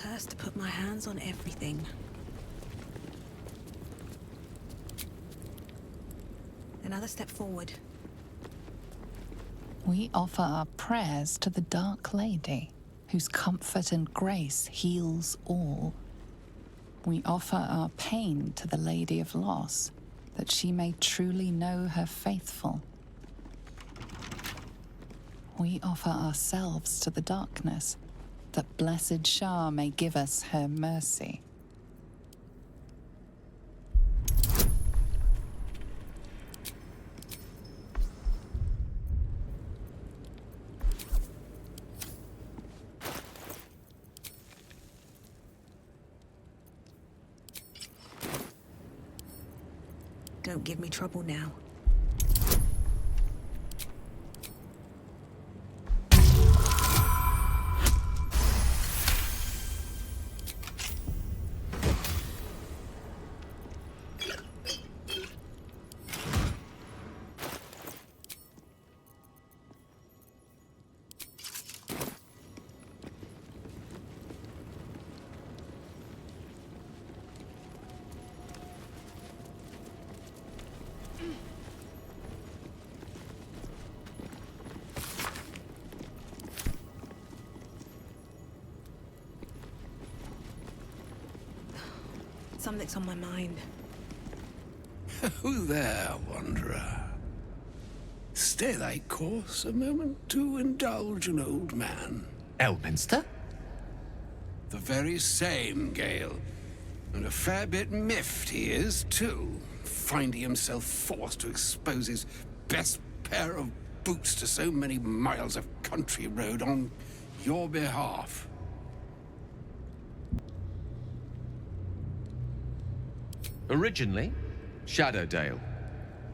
curse to put my hands on everything. Another step forward. We offer our prayers to the Dark Lady, whose comfort and grace heals all. We offer our pain to the Lady of Loss, that she may truly know her faithful. We offer ourselves to the darkness, that blessed Shah may give us her mercy. Don't give me trouble now. Something's on my mind. Who there, wanderer? Stay thy course a moment to indulge an old man. Elminster? The very same, Gale. And a fair bit miffed he is, too, finding himself forced to expose his best pair of boots to so many miles of country road on your behalf. Originally, Shadowdale.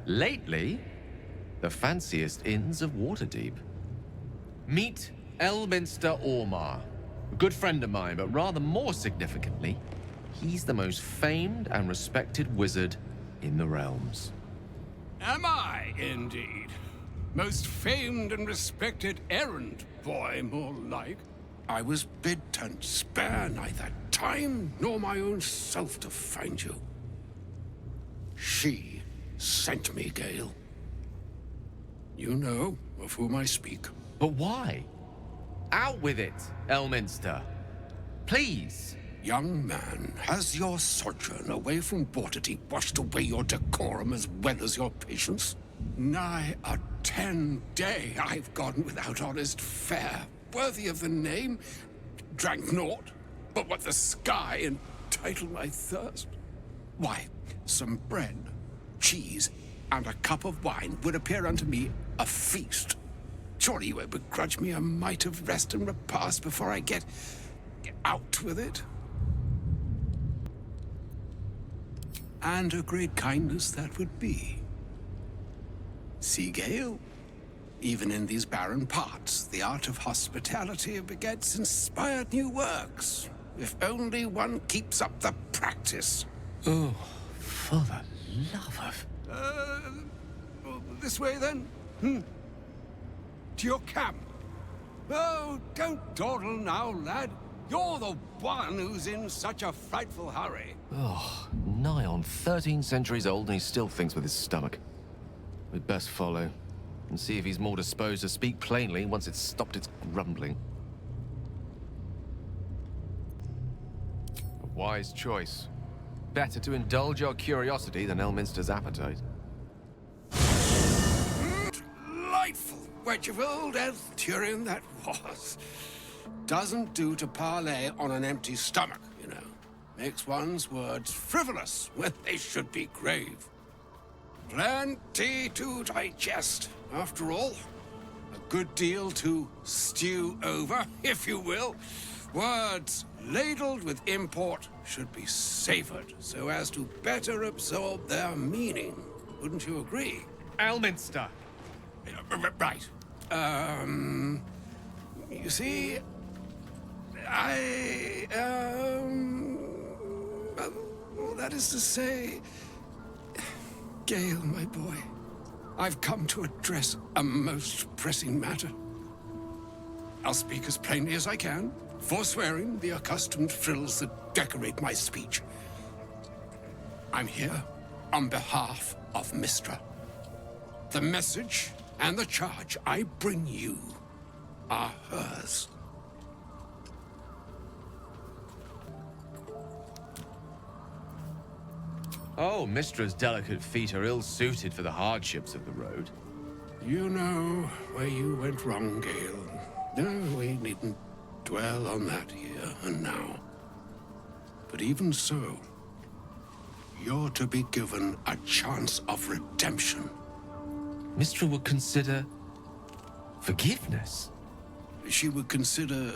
Lately, the fanciest inns of Waterdeep. Meet Elminster Ormar, a good friend of mine, but rather more significantly, he's the most famed and respected wizard in the realms. Am I, indeed? Most famed and respected errand boy, more like. I was bid to spare neither time nor my own self to find you. She sent me, Gale. You know of whom I speak. But why? Out with it, Elminster. Please. Young man, has your sojourn away from Waterdeep washed away your decorum as well as your patience? Nigh a 10-day I've gone without honest fare, worthy of the name. Drank naught, but what the sky entitled my thirst. Why, some bread, cheese, and a cup of wine would appear unto me a feast. Surely you won't begrudge me a mite of rest and repast before I get out with it? And a great kindness that would be. See, Gale, even in these barren parts, the art of hospitality begets inspired new works, if only one keeps up the practice. Oh, for the love of... This way then? To your camp. Oh, don't dawdle now, lad. You're the one who's in such a frightful hurry. Oh, nigh on 13 centuries old and he still thinks with his stomach. We'd best follow and see if he's more disposed to speak plainly once it's stopped its grumbling. A wise choice. Better to indulge your curiosity than Elminster's appetite. Delightful wedge of old Elthurian that was. Doesn't do to parley on an empty stomach, you know. Makes one's words frivolous when they should be grave. Plenty to digest, after all. A good deal to stew over, if you will. Words ladled with import should be savored so as to better absorb their meaning. Wouldn't you agree? Elminster! Right. You see, well, that is to say, Gale, my boy, I've come to address a most pressing matter. I'll speak as plainly as I can. forswearing the accustomed frills that decorate my speech. I'm here on behalf of Mystra. The message and the charge I bring you are hers. Oh, Mistra's delicate feet are ill-suited for the hardships of the road. You know where you went wrong, Gale. No, we needn't dwell on that here and now. But even so, you're to be given a chance of redemption. Mistra would consider forgiveness. She would consider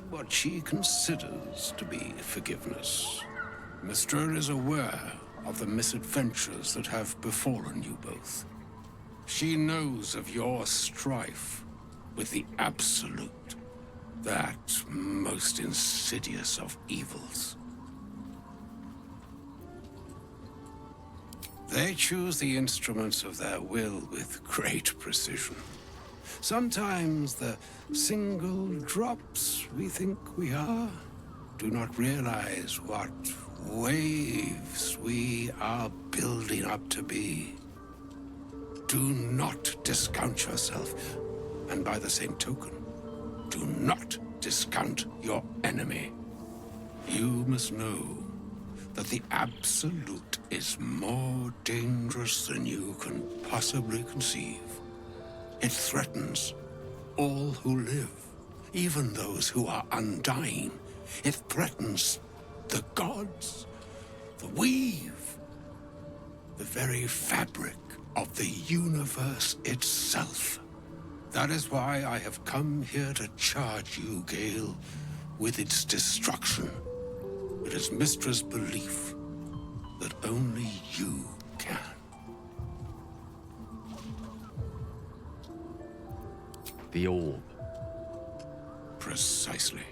what she considers to be forgiveness. Mystra is aware of the misadventures that have befallen you both. She knows of your strife with the Absolute, that most insidious of evils. They choose the instruments of their will with great precision. Sometimes the single drops we think we are do not realize what waves we are building up to be. Do not discount yourself, and by the same token, do not discount your enemy. You must know that the Absolute is more dangerous than you can possibly conceive. It threatens all who live, even those who are undying. It threatens the gods, the weave, the very fabric of the universe itself. That is why I have come here to charge you, Gale, with its destruction. It is Mistra's belief that only you can. The orb. Precisely.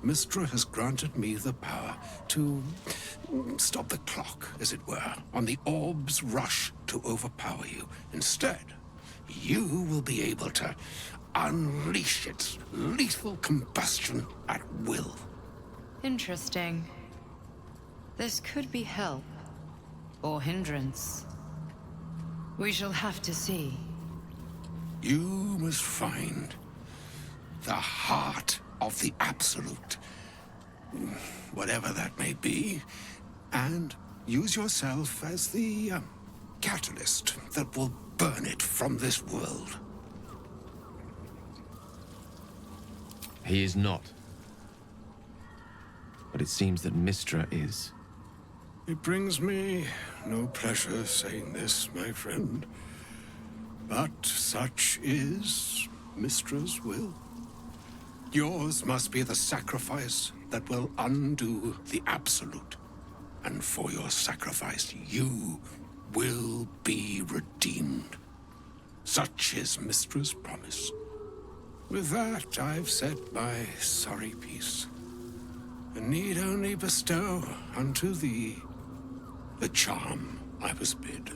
Mystra has granted me the power to stop the clock, as it were, on the orb's rush to overpower you. Instead, you will be able to unleash its lethal combustion at will. Interesting. This could be help, or hindrance. We shall have to see. You must find the heart of the Absolute, whatever that may be, and use yourself as the catalyst that will burn it from this world. He is not. But it seems that Mystra is. It brings me no pleasure saying this, my friend, but such is Mistra's will. Yours must be the sacrifice that will undo the Absolute. And for your sacrifice, you will be redeemed. Such is Mistra's promise. With that, I've said my sorry piece, and need only bestow unto thee the charm I was bid.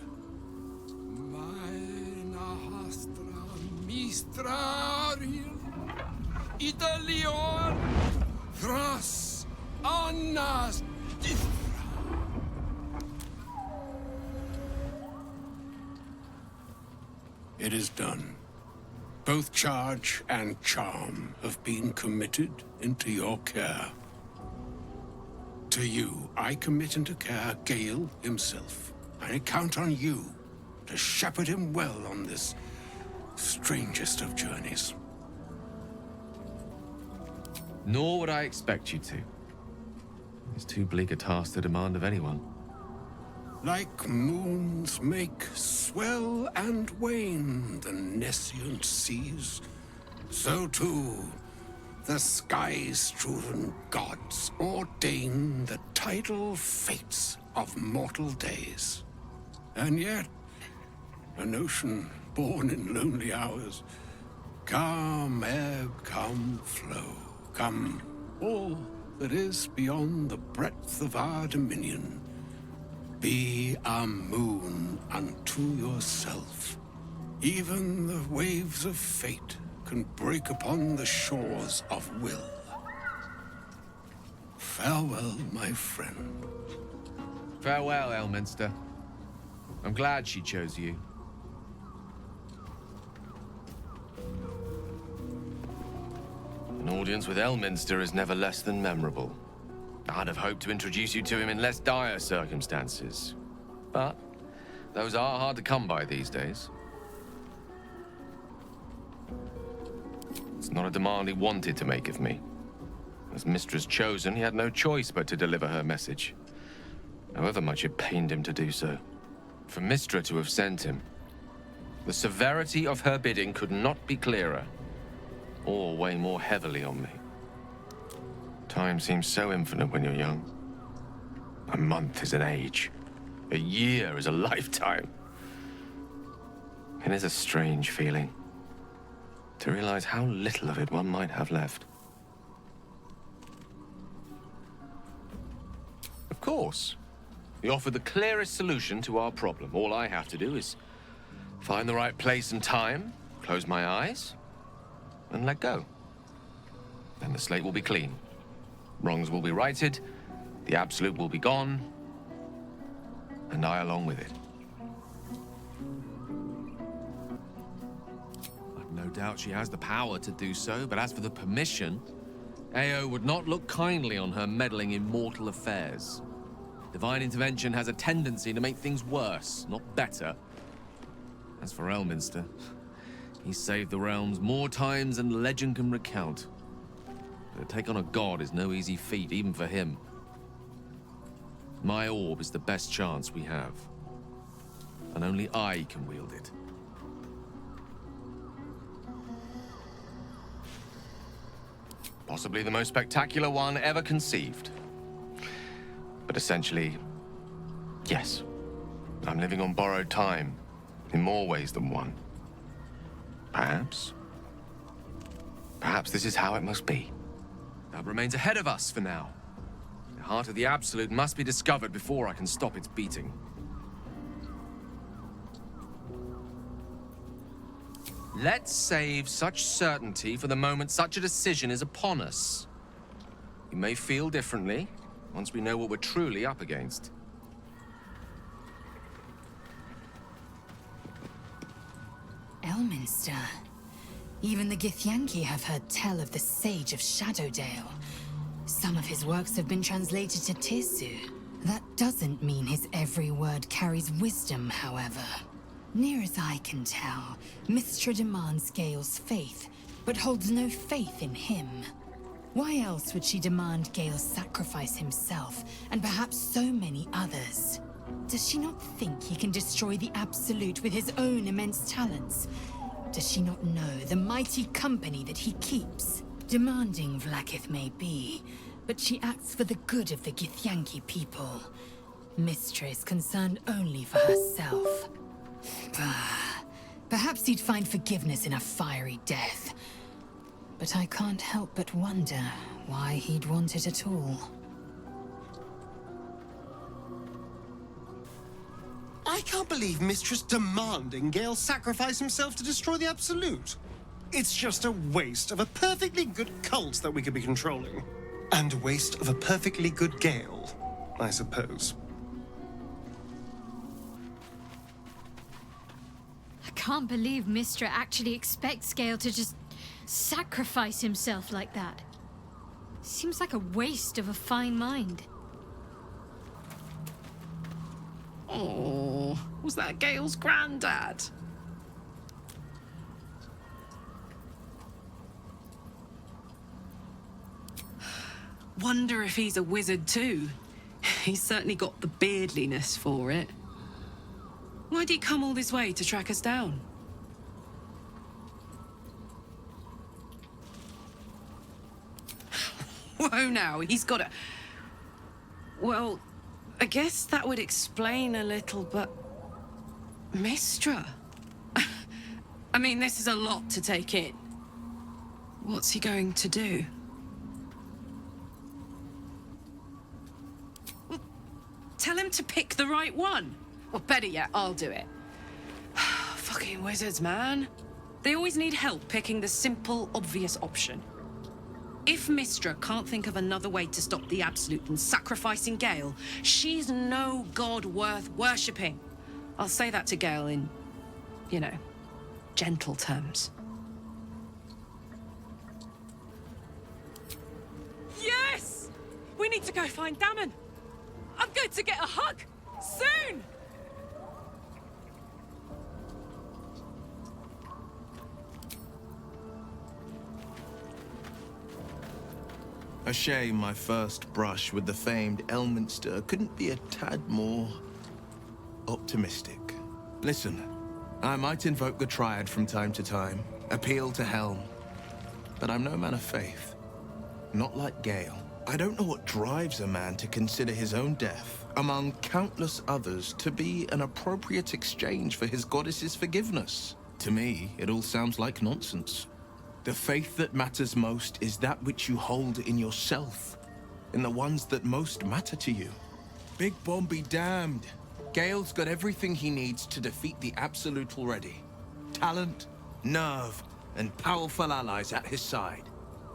Italion Thras Annas Dithra. It is done. Both charge and charm have been committed into your care. To you, I commit into care Gale himself. I count on you to shepherd him well on this strangest of journeys. Nor would I expect you to. It's too bleak a task to demand of anyone. Like moons make swell and wane the nescient seas, so too the sky-strewn gods ordain the tidal fates of mortal days. And yet, an ocean born in lonely hours, come ebb, come flow, come all that is beyond the breadth of our dominion. Be a moon unto yourself. Even the waves of fate can break upon the shores of will. Farewell, my friend. Farewell, Elminster. I'm glad she chose you. An audience with Elminster is never less than memorable. I'd have hoped to introduce you to him in less dire circumstances. But those are hard to come by these days. It's not a demand he wanted to make of me. As Mistress chosen, he had no choice but to deliver her message, however much it pained him to do so. For Mistra to have sent him, the severity of her bidding could not be clearer, or weigh more heavily on me. Time seems so infinite when you're young. A month is an age. A year is a lifetime. It is a strange feeling to realize how little of it one might have left. Of course, you offer the clearest solution to our problem. All I have to do is find the right place and time, close my eyes, and let go. Then the slate will be clean. Wrongs will be righted, the Absolute will be gone, and I along with it. I've no doubt she has the power to do so, but as for the permission, Ao would not look kindly on her meddling in mortal affairs. Divine intervention has a tendency to make things worse, not better. As for Elminster, he saved the realms more times than legend can recount. But to take on a god is no easy feat, even for him. My orb is the best chance we have, and only I can wield it. Possibly the most spectacular one ever conceived. But essentially, yes, I'm living on borrowed time in more ways than one. Perhaps this is how it must be. That remains ahead of us for now. The heart of the Absolute must be discovered before I can stop its beating. Let's save such certainty for the moment such a decision is upon us. You may feel differently once we know what we're truly up against. Elminster. Even the Githyanki have heard tell of the Sage of Shadowdale. Some of his works have been translated to Tirsu. That doesn't mean his every word carries wisdom, however. Near as I can tell, Mistra demands Gale's faith, but holds no faith in him. Why else would she demand Gale sacrifice himself, and perhaps so many others? Does she not think he can destroy the Absolute with his own immense talents? Does she not know the mighty company that he keeps? Demanding Vlaakith may be, but she acts for the good of the Githyanki people. Mistra is concerned only for herself. Perhaps he'd find forgiveness in a fiery death. But I can't help but wonder why he'd want it at all. I can't believe Mistress demanding Gale sacrifice himself to destroy the Absolute. It's just a waste of a perfectly good cult that we could be controlling. And a waste of a perfectly good Gale, I suppose. I can't believe Mistra actually expects Gale to just sacrifice himself like that. Seems like a waste of a fine mind. Oh, was that Gale's granddad? Wonder if he's a wizard too. He's certainly got the beardliness for it. Why'd he come all this way to track us down? Whoa now, he's got a... Well, I guess that would explain a little, but... Mistra? I mean, this is a lot to take in. What's he going to do? Well, tell him to pick the right one. Or better yet, I'll do it. Fucking wizards, man. They always need help picking the simple, obvious option. If Mystra can't think of another way to stop the Absolute than sacrificing Gale, she's no god worth worshipping. I'll say that to Gale in, you know, gentle terms. Yes! We need to go find Damon. I'm going to get a hug soon! A shame my first brush with the famed Elminster couldn't be a tad more optimistic. Listen, I might invoke the Triad from time to time, appeal to Helm, but I'm no man of faith. Not like Gale. I don't know what drives a man to consider his own death, among countless others, to be an appropriate exchange for his goddess's forgiveness. To me, it all sounds like nonsense. The faith that matters most is that which you hold in yourself, in the ones that most matter to you. Big Bomb be damned. Gale's got everything he needs to defeat the Absolute already. Talent, nerve, and powerful allies at his side.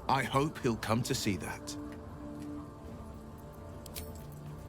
I hope he'll come to see that.